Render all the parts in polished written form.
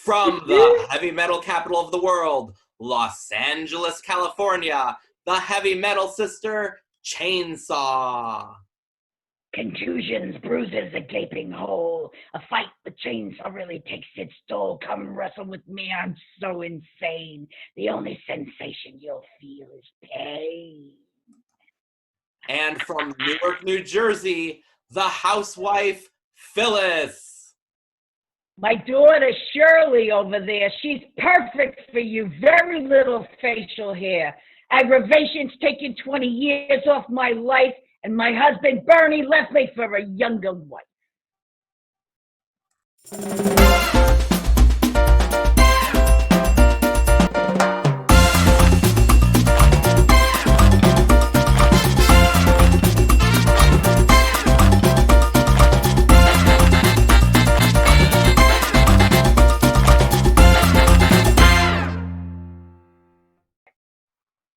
From the heavy metal capital of the world, Los Angeles, California, the heavy metal sister, Chainsaw. Contusions, bruises, a gaping hole. A fight with Chainsaw really takes its toll. Come wrestle with me, I'm so insane. The only sensation you'll feel is pain. And from Newark, New Jersey, the housewife, Phyllis. My daughter Shirley over there, she's perfect for you. Very little facial hair. Aggravation's taken 20 years off my life, and my husband Bernie left me for a younger wife.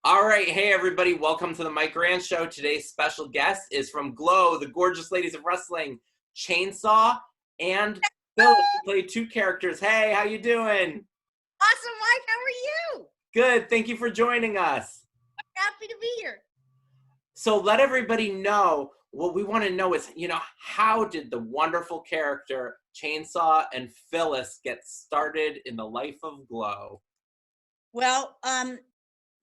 All right, hey everybody, welcome to the Mike Rand Show. Today's special guest is from G.L.O.W, the gorgeous ladies of wrestling, Chainsaw and Phyllis, who play two characters. Hey, how you doing? Awesome, Mike, how are you? Good, thank you for joining us. I'm happy to be here. So let everybody know, what we want to know is, how did the wonderful character Chainsaw and Phyllis get started in the life of G.L.O.W? Well,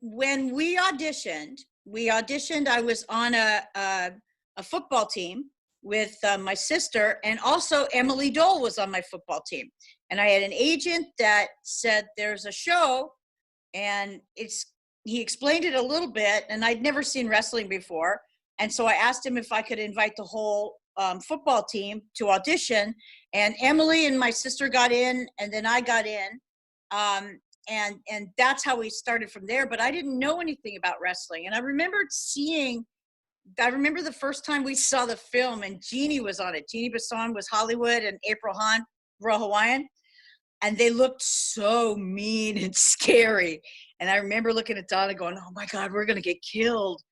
when we auditioned, I was on a football team with my sister, and also Emily Dole was on my football team. And I had an agent that said there's a show, and he explained it a little bit, and I'd never seen wrestling before. And so I asked him if I could invite the whole football team to audition, and Emily and my sister got in, and then I got in. And that's how we started from there. But I didn't know anything about wrestling. And I remember the first time we saw the film, and Jeannie was on it. Jeannie Besson was Hollywood, and April Hahn, Royal Hawaiian. And they looked so mean and scary. And I remember looking at Donna going, oh my God, we're going to get killed.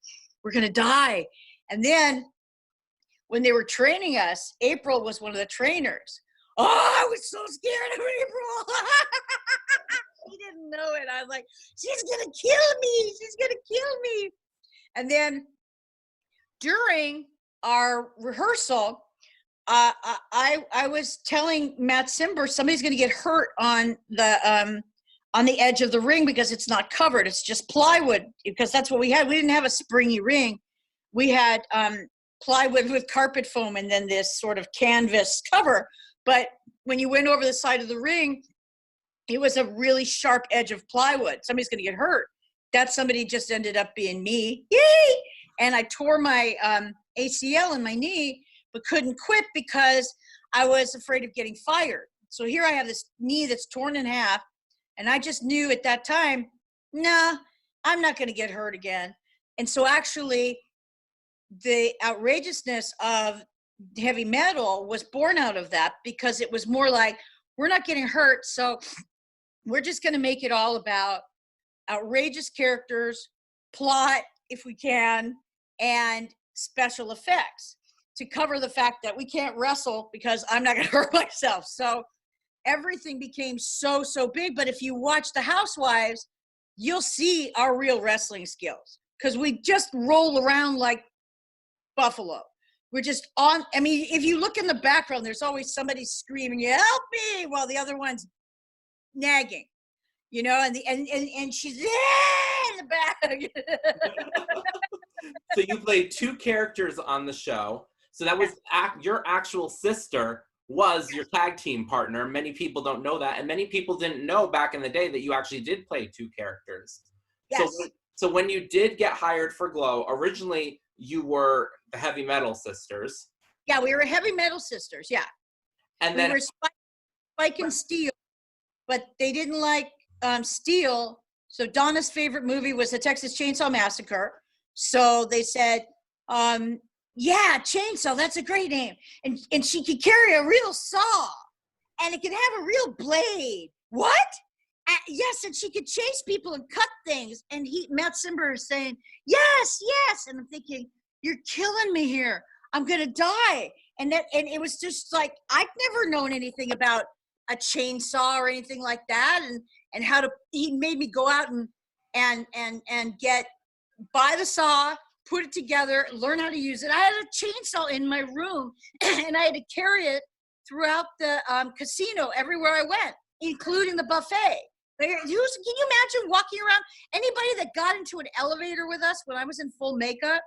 We're going to die. And then when they were training us, April was one of the trainers. Oh, I was so scared of April. She didn't know it. I was like, she's going to kill me. She's going to kill me. And then during our rehearsal, I was telling Matt Simber, somebody's going to get hurt on the edge of the ring because it's not covered. It's just plywood, because that's what we had. We didn't have a springy ring. We had plywood with carpet foam and then this sort of canvas cover. But when you went over the side of the ring, it was a really sharp edge of plywood. Somebody's going to get hurt. That somebody just ended up being me. Yay! And I tore my ACL in my knee, but couldn't quit because I was afraid of getting fired. So here I have this knee that's torn in half, and I just knew at that time, nah, I'm not going to get hurt again. And so actually, the outrageousness of heavy metal was born out of that, because it was more like, we're not getting hurt, so we're just going to make it all about outrageous characters, plot, if we can, and special effects to cover the fact that we can't wrestle because I'm not going to hurt myself. So everything became so big. But if you watch the Housewives, you'll see our real wrestling skills, because we just roll around like buffalo. We're just on. I mean, if you look in the background, there's always somebody screaming, help me, while the other one's nagging, and she's in the back. So you played two characters on the show. So that was your actual sister was your tag team partner. Many people don't know that. And many people didn't know back in the day that you actually did play two characters. Yes. So when you did get hired for G.L.O.W, originally you were the heavy metal sisters. Yeah, we were heavy metal sisters, yeah. And we were Spike and Steel, but they didn't like Steel. So Donna's favorite movie was the Texas Chainsaw Massacre. So they said, yeah, Chainsaw, that's a great name. And she could carry a real saw, and it could have a real blade. What? Yes, and she could chase people and cut things. And Matt Simber is saying, yes. And I'm thinking, you're killing me here. I'm gonna die. And it was just like, I've never known anything about a chainsaw or anything like that, and how to, he made me go out and buy the saw, put it together, learn how to use it. I had a chainsaw in my room and I had to carry it throughout the casino everywhere I went, including the buffet. Can you imagine walking around? Anybody that got into an elevator with us when I was in full makeup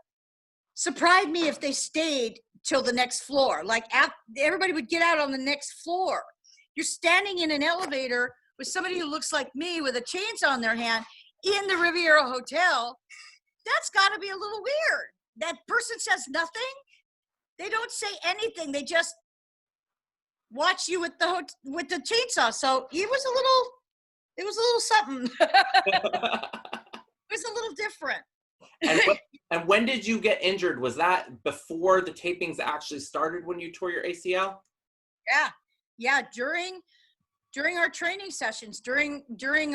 surprised me if they stayed till the next floor. Like everybody would get out on the next floor. You're standing in an elevator with somebody who looks like me with a chainsaw in their hand in the Riviera Hotel. That's got to be a little weird. That person says nothing. They don't say anything. They just watch you with the chainsaw. So it was a little something. It was a little different. And when did you get injured? Was that before the tapings actually started when you tore your ACL? Yeah. During our training sessions, during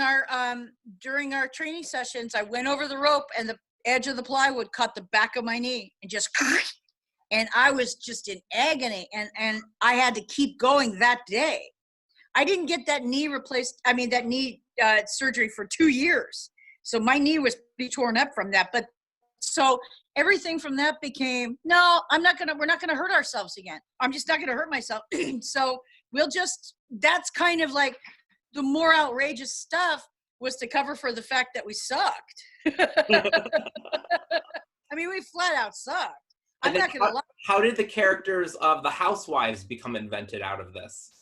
our training sessions, I went over the rope and the edge of the plywood caught the back of my knee and just, and I was just in agony, and I had to keep going that day. I didn't get that knee replaced. I mean, that knee surgery for 2 years. So my knee was torn up from that. But so everything from that became, no, we're not going to hurt ourselves again. I'm just not going to hurt myself. So that's kind of like the more outrageous stuff was to cover for the fact that we sucked. I mean, we flat out sucked. I'm not going to lie. How did the characters of the Housewives become invented out of this?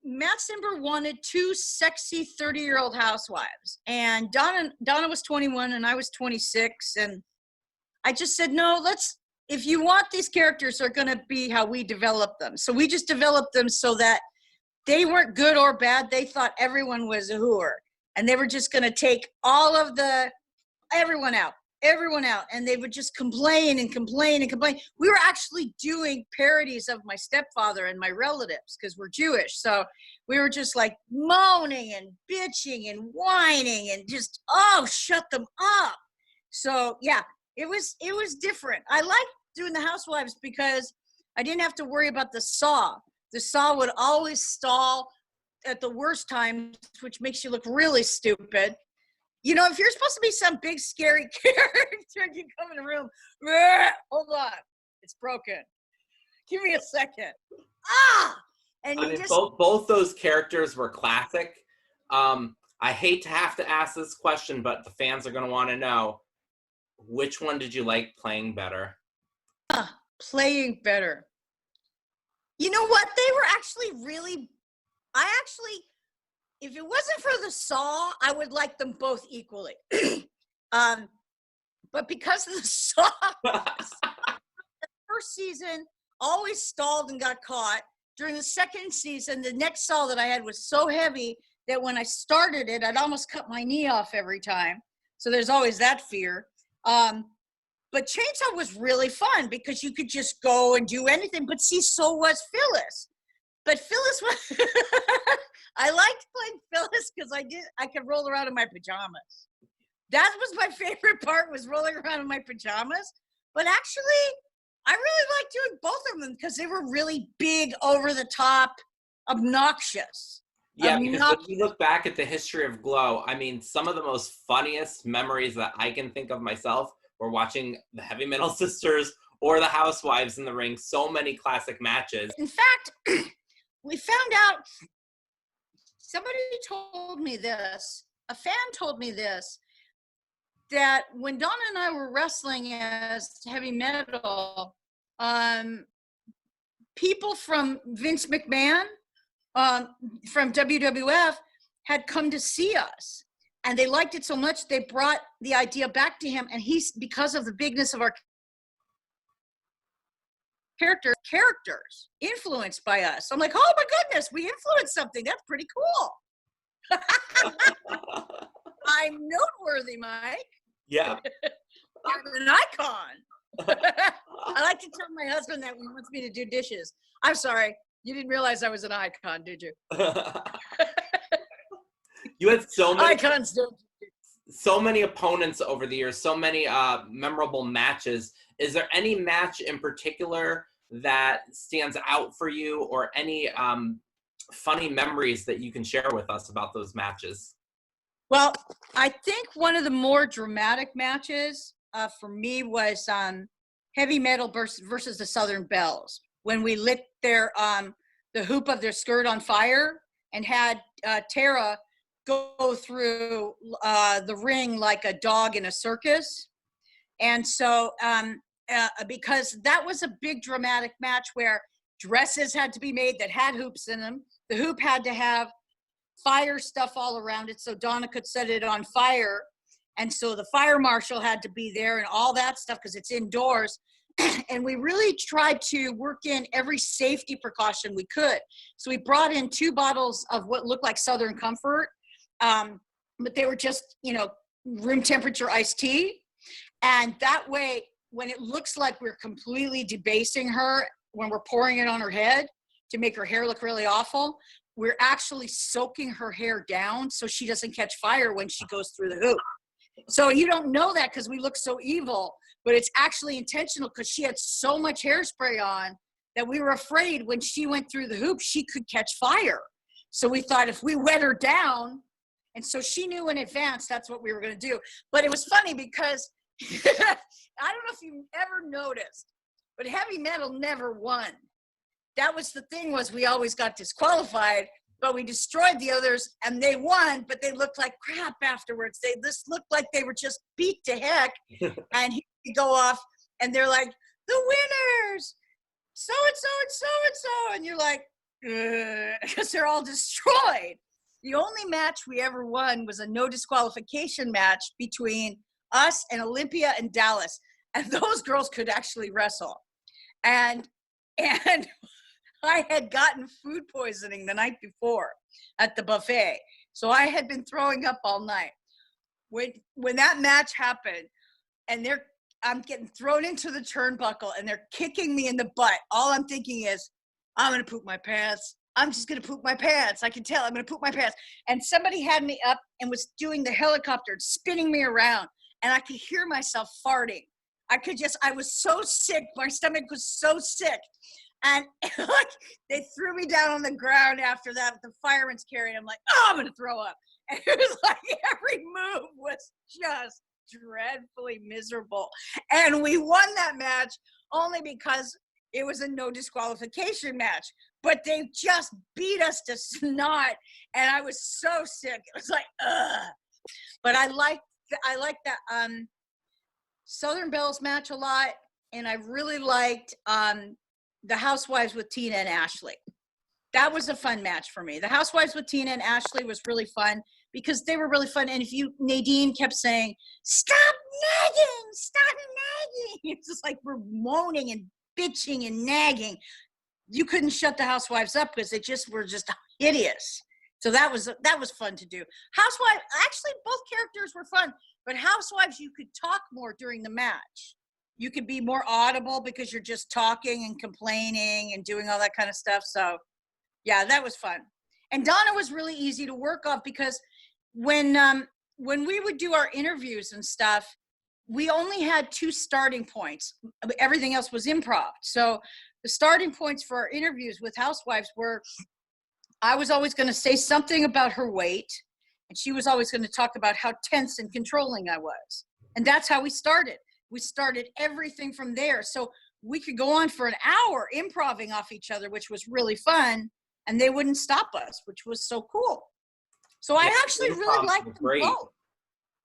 Matt Simber wanted 2 sexy 30-year-old housewives, and Donna was 21 and I was 26, and I just said, no, if you want these characters, are going to be how we develop them. So we just developed them so that they weren't good or bad. They thought everyone was a hooer, and they were just going to take all of everyone out, and they would just complain and complain and complain. We were actually doing parodies of my stepfather and my relatives because we're Jewish. So we were just like moaning and bitching and whining and just, shut them up. So yeah, it was different. I liked doing the Housewives because I didn't have to worry about the saw. The saw would always stall at the worst times, which makes you look really stupid. You know, if you're supposed to be some big, scary character and you come in a room, hold on, it's broken. Give me a second. And I mean, both those characters were classic. I hate to have to ask this question, but the fans are going to want to know, which one did you like playing better? Playing better. You know what? They were actually really, if it wasn't for the saw, I would like them both equally. But because of the saw, the first season always stalled and got caught. During the second season, the next saw that I had was so heavy that when I started it, I'd almost cut my knee off every time. So there's always that fear. But chainsaw was really fun because you could just go and do anything. But see, so was Phyllis. But Phyllis was, I liked playing Phyllis because I could roll around in my pajamas. That was my favorite part, was rolling around in my pajamas. But actually, I really liked doing both of them because they were really big, over the top, obnoxious. Yeah, because when you look back at the history of G.L.O.W, I mean, some of the most funniest memories that I can think of myself were watching the Heavy Metal Sisters or the Housewives in the ring. So many classic matches. In fact, we found out, somebody told me this, a fan told me this, that when Donna and I were wrestling as heavy metal, people from Vince McMahon, from WWF, had come to see us, and they liked it so much they brought the idea back to him, and he's, because of the bigness of our characters influenced by us. I'm like, oh my goodness, we influenced something. That's pretty cool. I'm noteworthy, Mike. Yeah. I'm an icon. I like to tell my husband that when he wants me to do dishes. I'm sorry, you didn't realize I was an icon, did you? You had so many icons. So many opponents over the years, so many memorable matches. Is there any match in particular that stands out for you, or any funny memories that you can share with us about those matches? Well, I think one of the more dramatic matches for me was Heavy Metal versus the Southern Bells, when we lit the hoop of their skirt on fire and had Tara go through the ring like a dog in a circus. And so because that was a big dramatic match where dresses had to be made that had hoops in them. The hoop had to have fire stuff all around it so Donna could set it on fire. And so the fire marshal had to be there and all that stuff because it's indoors. And we really tried to work in every safety precaution we could. So we brought in 2 bottles of what looked like Southern Comfort, but they were just, room temperature iced tea. And that way, when it looks like we're completely debasing her, when we're pouring it on her head to make her hair look really awful, we're actually soaking her hair down so she doesn't catch fire when she goes through the hoop. So you don't know that because we look so evil, but it's actually intentional because she had so much hairspray on that we were afraid when she went through the hoop, she could catch fire. So we thought if we wet her down, and so she knew in advance that's what we were going to do. But it was funny because I don't know if you ever noticed, but Heavy Metal never won. That was the thing, was we always got disqualified, but we destroyed the others and they won, but they looked like crap afterwards. They just looked like they were just beat to heck. And he go off and they're like, the winners, so-and-so and so-and-so. And you're like, because they're all destroyed. The only match we ever won was a no disqualification match between us and Olympia and Dallas. And those girls could actually wrestle. And I had gotten food poisoning the night before at the buffet. So I had been throwing up all night. When that match happened and I'm getting thrown into the turnbuckle and they're kicking me in the butt, all I'm thinking is, I'm going to poop my pants. I'm just going to poop my pants. I can tell I'm going to poop my pants. And somebody had me up and was doing the helicopter, spinning me around. And I could hear myself farting. I was so sick. My stomach was so sick. And they threw me down on the ground after that with the fireman's carry. And I'm like, oh, I'm going to throw up. And it was like every move was just dreadfully miserable. And we won that match only because it was a no disqualification match. But they just beat us to snot. And I was so sick. It was like, ugh. But I liked that Southern Bells match a lot. And I really liked the Housewives with Tina and Ashley. That was a fun match for me. The Housewives with Tina and Ashley was really fun because they were really fun. And Nadine kept saying, stop nagging, stop nagging. It's just like we're moaning and bitching and nagging. You couldn't shut the Housewives up because they were just hideous. So that was fun to do. Housewives, actually both characters were fun, but Housewives, you could talk more during the match. You could be more audible because you're just talking and complaining and doing all that kind of stuff. So yeah, that was fun. And Donna was really easy to work off because when we would do our interviews and stuff, we only had 2 starting points. Everything else was improv. So the starting points for our interviews with Housewives were, I was always going to say something about her weight, and she was always going to talk about how tense and controlling I was. And that's how we started. We started everything from there. So we could go on for an hour improvising off each other, which was really fun, and they wouldn't stop us, which was so cool. So yeah, I actually really liked them both.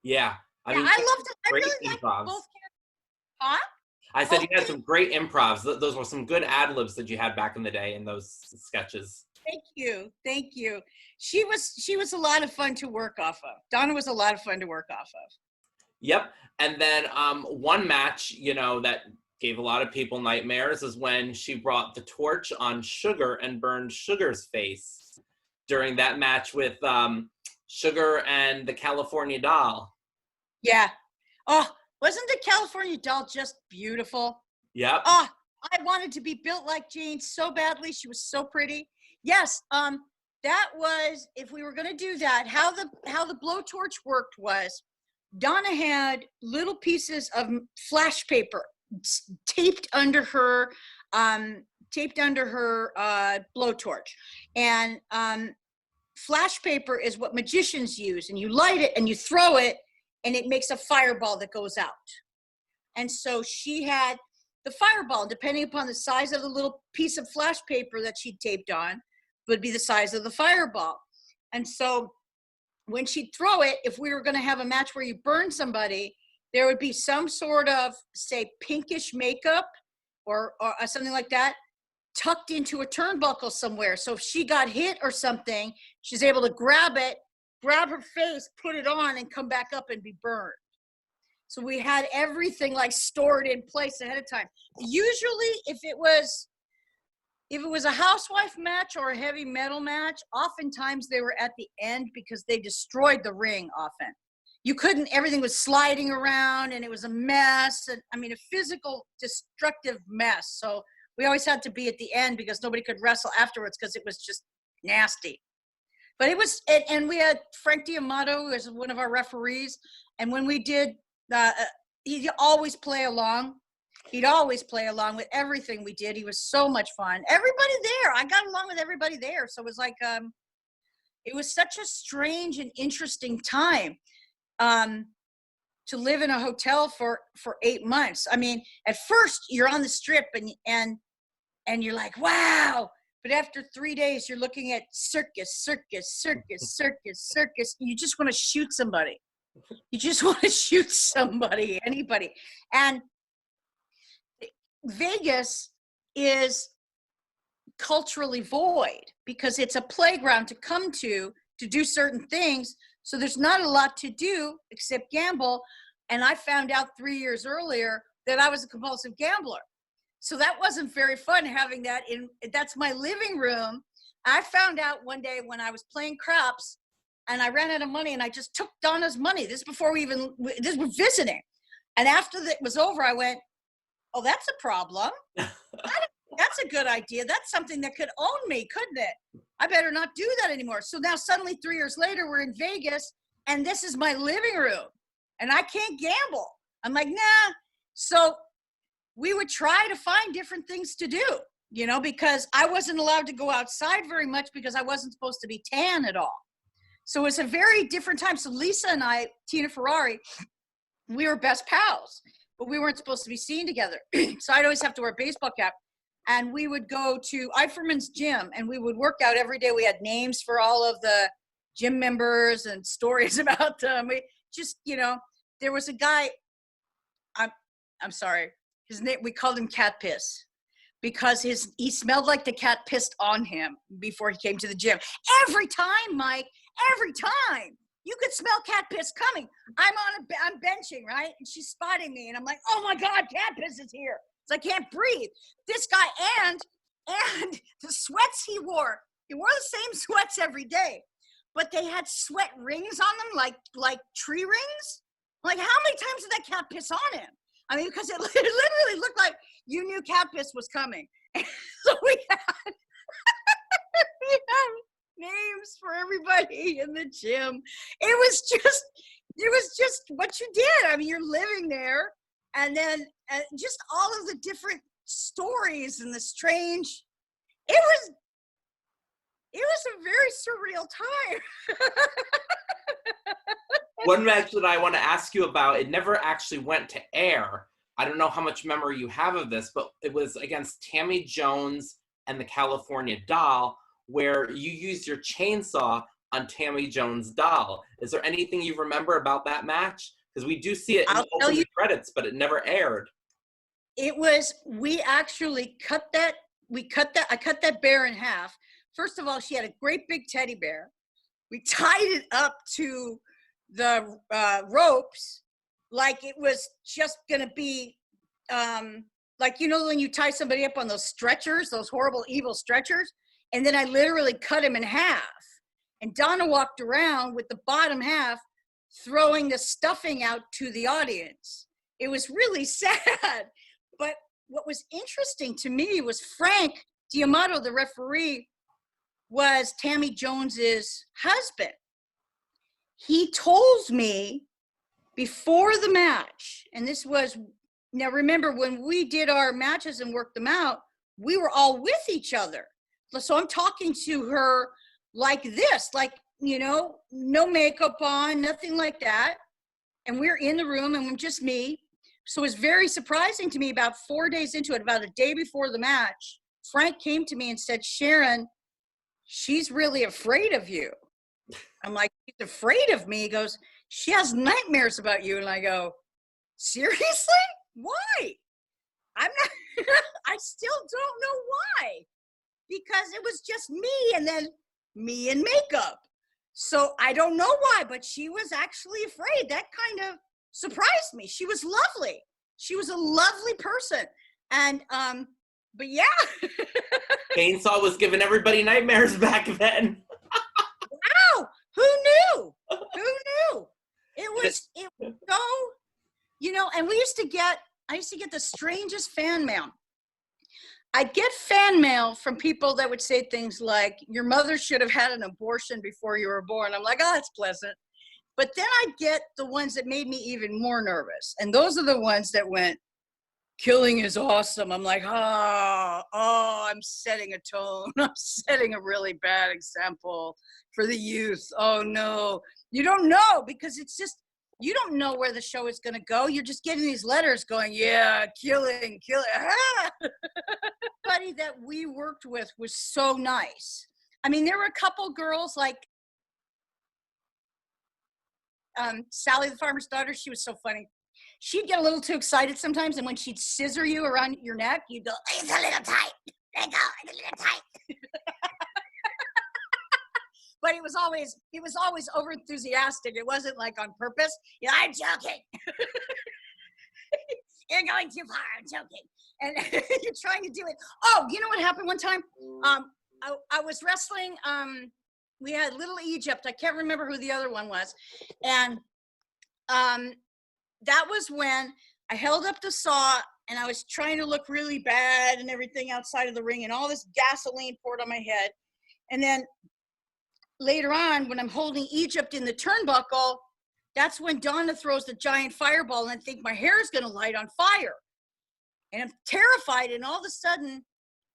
Yeah. I mean, I loved it. I really liked both characters. Huh? I said you had some great improvs. Those were some good ad-libs that you had back in the day in those sketches. Thank you. She was a lot of fun to work off of. Donna was a lot of fun to work off of. Yep. And then one match, that gave a lot of people nightmares is when she brought the torch on Sugar and burned Sugar's face during that match with Sugar and the California Doll. Yeah. Oh, wasn't the California Doll just beautiful? Yep. Oh, I wanted to be built like Jane so badly. She was so pretty. Yes. That was, if we were going to do that, how the blowtorch worked was Donna had little pieces of flash paper taped under her taped under her blowtorch. And flash paper is what magicians use, and you light it and you throw it and it makes a fireball that goes out. And so she had the fireball, depending upon the size of the little piece of flash paper that she taped on, would be the size of the fireball. And so when she'd throw it, if we were going to have a match where you burn somebody, there would be some sort of, say, pinkish makeup or something like that tucked into a turnbuckle somewhere. So if she got hit or something, she's able to grab it, grab her face, put it on, and come back up and be burned. So we had everything like stored in place ahead of time. Usually if it was a housewife match or a heavy metal match, oftentimes they were at the end because they destroyed the ring often. You couldn't, everything was sliding around and it was a mess. And I mean, a physical destructive mess. So we always had to be at the end because nobody could wrestle afterwards because it was just nasty. But it was, and we had Frank D'Amato as one of our referees. And when we did, he'd always play along. He'd always play along with everything we did. He was so much fun. Everybody there, I got along with everybody there. So it was like, it was such a strange and interesting time to live in a hotel for 8 months. I mean, at first you're on the strip and you're like, wow. But after 3 days, you're looking at circus. You just want to shoot somebody. You just want to shoot somebody, anybody. And Vegas is culturally void because it's a playground to come to do certain things. So there's not a lot to do except gamble. And I found out 3 years earlier that I was a compulsive gambler. So that wasn't very fun having that that's my living room. I found out one day when I was playing craps and I ran out of money and I just took Donna's money. This was visiting. And after that was over, I went, oh, that's a problem. That's a good idea. That's something that could own me, couldn't it? I better not do that anymore. So now suddenly 3 years later, we're in Vegas and this is my living room and I can't gamble. I'm like, nah. So we would try to find different things to do, you know, because I wasn't allowed to go outside very much because I wasn't supposed to be tan at all. So it was a very different time. So Lisa and I, Tina Ferrari, we were best pals, but we weren't supposed to be seen together. So I'd always have to wear a baseball cap. And we would go to Eiferman's gym and we would work out every day. We had names for all of the gym members and stories about them. We just, you know, there was a guy, I'm sorry, his name, we called him Cat Piss because he smelled like the cat pissed on him before he came to the gym. Every time, Mike, every time. You could smell cat piss coming. I'm benching, right? And she's spotting me and I'm like, oh my God, cat piss is here. So I can't breathe. This guy and the sweats he wore the same sweats every day, but they had sweat rings on them, like tree rings. Like how many times did that cat piss on him? I mean, because it literally looked like you knew cat piss was coming. So we had names for everybody in the gym. It was just what you did. I mean, you're living there. And then just all of the different stories and the strange, it was a very surreal time. One match that I want to ask you about, it never actually went to air. I don't know how much memory you have of this, but it was against Tammy Jones and the California Doll, where you used your chainsaw on Tammy Jones' doll. Is there anything you remember about that match? Because we do see it in the opening credits, but it never aired. It was, we actually cut that, I cut that bear in half. First of all, she had a great big teddy bear. We tied it up to the ropes like it was just gonna be, like, you know, when you tie somebody up on those stretchers, those horrible, evil stretchers, and then I literally cut him in half. And Donna walked around with the bottom half throwing the stuffing out to the audience. It was really sad. But what was interesting to me was Frank D'Amato, the referee, was Tammy Jones's husband. He told me before the match, and this was, now remember when we did our matches and worked them out, we were all with each other. So I'm talking to her like this, like, you know, no makeup on, nothing like that. And we're in the room and I'm just me. So it was very surprising to me. About 4 days into it, about a day before the match, Frank came to me and said, Sharon, she's really afraid of you. I'm like, she's afraid of me? He goes, she has nightmares about you. And I go, seriously? Why? I'm not, I still don't know why. Because it was just me and then me in makeup. So I don't know why, but she was actually afraid. That kind of surprised me. She was lovely. She was a lovely person. And, but yeah. Chainsaw was giving everybody nightmares back then. Wow. Who knew? Who knew? It was so, you know, and I used to get the strangest fan mail. I'd get fan mail from people that would say things like, your mother should have had an abortion before you were born. I'm like, oh, that's pleasant. But then I'd get the ones that made me even more nervous. And those are the ones that went, killing is awesome. I'm like, oh, I'm setting a tone. I'm setting a really bad example for the youth. Oh no, you don't know, because it's just, you don't know where the show is going to go. You're just getting these letters going, yeah, killing. Everybody that we worked with was so nice. I mean, there were a couple girls like Sally the farmer's daughter. She was so funny. She'd get a little too excited sometimes, and when she'd scissor you around your neck, you'd go, it's a little tight. Let go, it's a little tight. But it was always over enthusiastic. It wasn't like on purpose. Yeah, I'm joking. You're going too far. I'm joking. And you're trying to do it. Oh, you know what happened one time? I was wrestling. We had Little Egypt. I can't remember who the other one was. And that was when I held up the saw and I was trying to look really bad and everything outside of the ring, and all this gasoline poured on my head. And then later on, when I'm holding Egypt in the turnbuckle, that's when Donna throws the giant fireball, and I think my hair is going to light on fire. And I'm terrified, and all of a sudden,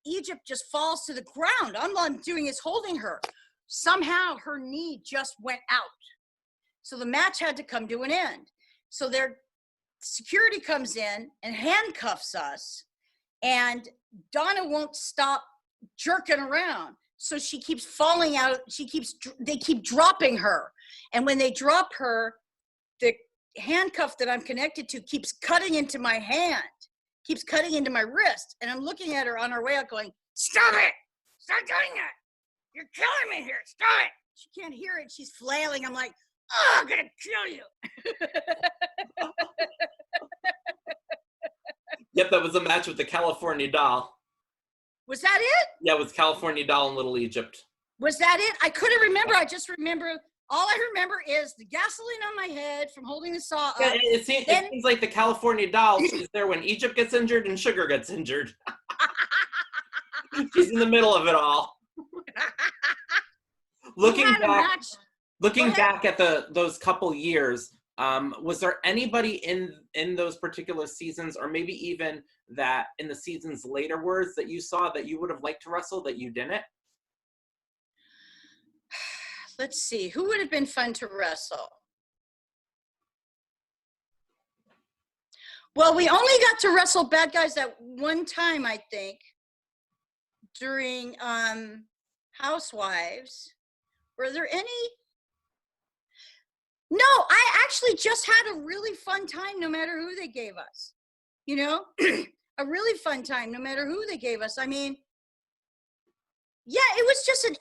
Egypt just falls to the ground. All I'm doing is holding her. Somehow, her knee just went out. So the match had to come to an end. So their security comes in and handcuffs us, and Donna won't stop jerking around. So she keeps falling out. They keep dropping her. And when they drop her, the handcuff that I'm connected to keeps cutting into my hand, keeps cutting into my wrist. And I'm looking at her on our way out going, stop it. Stop doing that. You're killing me here. Stop it. She can't hear it. She's flailing. I'm like, oh, I'm going to kill you. Yep, that was a match with the California Doll. Was that it? Yeah, it was California Doll and Little Egypt. Was that it? I couldn't remember. I just remember, all I remember is the gasoline on my head from holding the saw up. Yeah, it seems like the California Doll is there when Egypt gets injured and Sugar gets injured. She's in the middle of it all. Looking back at those couple years, was there anybody in those particular seasons, or maybe even that in the seasons laterwards, that you saw that you would have liked to wrestle that you didn't? Let's see, who would have been fun to wrestle? Well, we only got to wrestle bad guys that one time, I think, during Housewives. Were there any? No, I actually just had a really fun time no matter who they gave us. You know, a really fun time no matter who they gave us. I mean, yeah, it was just an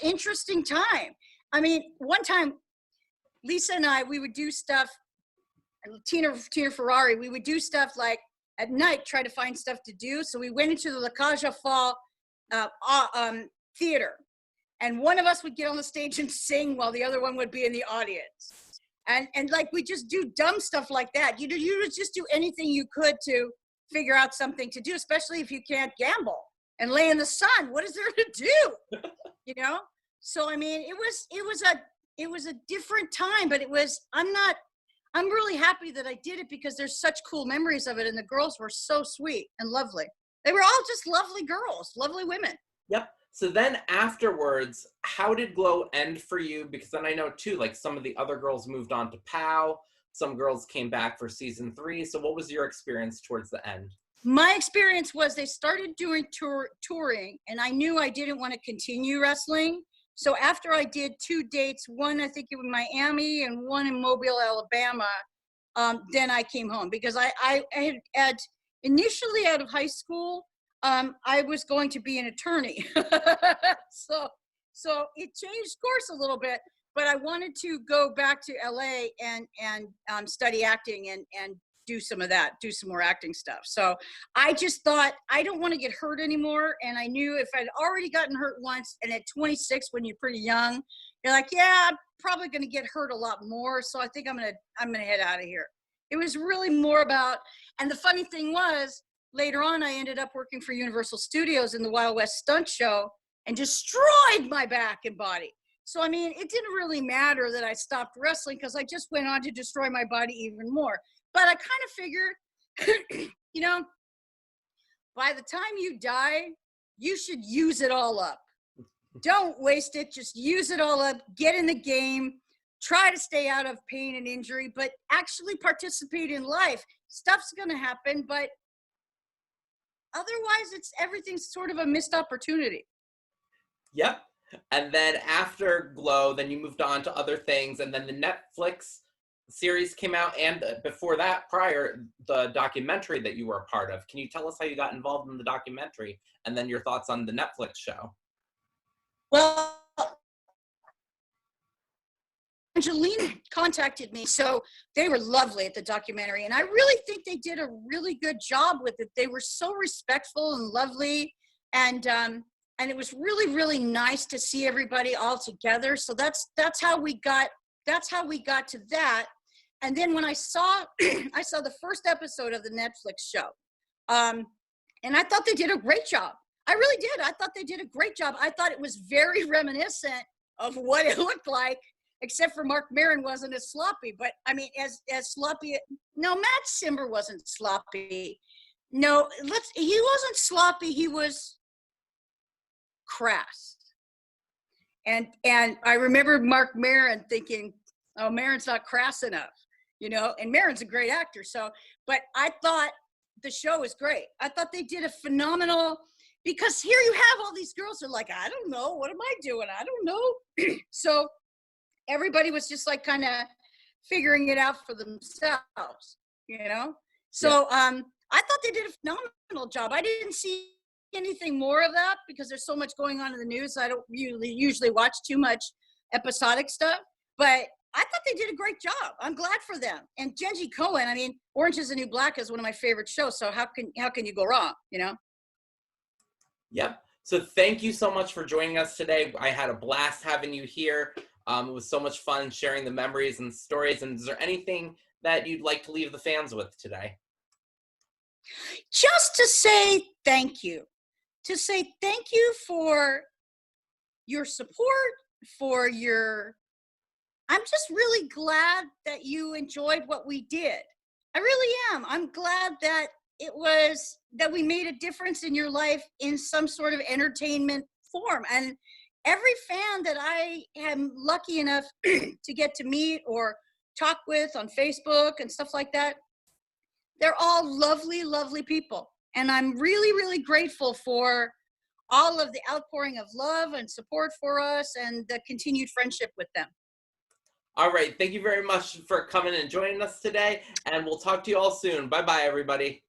interesting time. I mean, one time, Lisa and I, we would do stuff, and Tina Ferrari, we would do stuff like at night, try to find stuff to do. So we went into the La Caja Fall theater. And one of us would get on the stage and sing while the other one would be in the audience. And like, we just do dumb stuff like that. You would just do anything you could to figure out something to do, especially if you can't gamble and lay in the sun. What is there to do? You know? So, I mean, it was a different time, but I'm really happy that I did it because there's such cool memories of it. And the girls were so sweet and lovely. They were all just lovely girls, lovely women. Yep. So then afterwards, how did Glow end for you? Because then I know too, like some of the other girls moved on to POW. Some girls came back for season 3. So what was your experience towards the end? My experience was they started doing touring, and I knew I didn't want to continue wrestling. So after I did 2 dates, one I think in Miami and one in Mobile, Alabama, then I came home because I had initially out of high school, I was going to be an attorney. so it changed course a little bit, but I wanted to go back to LA and study acting and do some of that, do some more acting stuff. So I just thought, I don't want to get hurt anymore. And I knew if I'd already gotten hurt once, and at 26, when you're pretty young, you're like, yeah, I'm probably going to get hurt a lot more. So I think I'm going to head out of here. It was really more about, and the funny thing was, later on, I ended up working for Universal Studios in the Wild West stunt show and destroyed my back and body. So, I mean, it didn't really matter that I stopped wrestling because I just went on to destroy my body even more. But I kind of figured, you know, by the time you die, you should use it all up. Don't waste it. Just use it all up. Get in the game. Try to stay out of pain and injury, but actually participate in life. Stuff's going to happen, but otherwise, everything's sort of a missed opportunity. Yep. And then after Glow, then you moved on to other things, and then the Netflix series came out, and before that, prior, the documentary that you were a part of. Can you tell us how you got involved in the documentary, and then your thoughts on the Netflix show? Well, Angelina contacted me, so they were lovely at the documentary, and I really think they did a really good job with it. They were so respectful and lovely, and it was really, really nice to see everybody all together. So that's how we got to that. And then when I saw the first episode of the Netflix show, and I thought they did a great job. I really did. I thought they did a great job. I thought it was very reminiscent of what it looked like, except for Mark Maron wasn't as sloppy. But I mean, as sloppy. No, Matt Simber wasn't sloppy. No, he wasn't sloppy. He was crass. And I remember Mark Maron thinking, oh, Maron's not crass enough, you know, and Maron's a great actor. So, but I thought the show was great. I thought they did a phenomenal, because here you have all these girls who are like, I don't know, what am I doing? I don't know. So everybody was just like kind of figuring it out for themselves, you know? So I thought they did a phenomenal job. I didn't see anything more of that because there's so much going on in the news. I don't usually watch too much episodic stuff, but I thought they did a great job. I'm glad for them. And Genji Cohen, I mean, Orange is the New Black is one of my favorite shows. So how can you go wrong, you know? Yep. So thank you so much for joining us today. I had a blast having you here. It was so much fun sharing the memories and stories. And is there anything that you'd like to leave the fans with today? Just to say thank you. To say thank you for your support, I'm just really glad that you enjoyed what we did. I really am. I'm glad that that we made a difference in your life in some sort of entertainment form. And every fan that I am lucky enough to get to meet or talk with on Facebook and stuff like that, they're all lovely, lovely people. And I'm really, really grateful for all of the outpouring of love and support for us and the continued friendship with them. All right. Thank you very much for coming and joining us today. And we'll talk to you all soon. Bye-bye, everybody.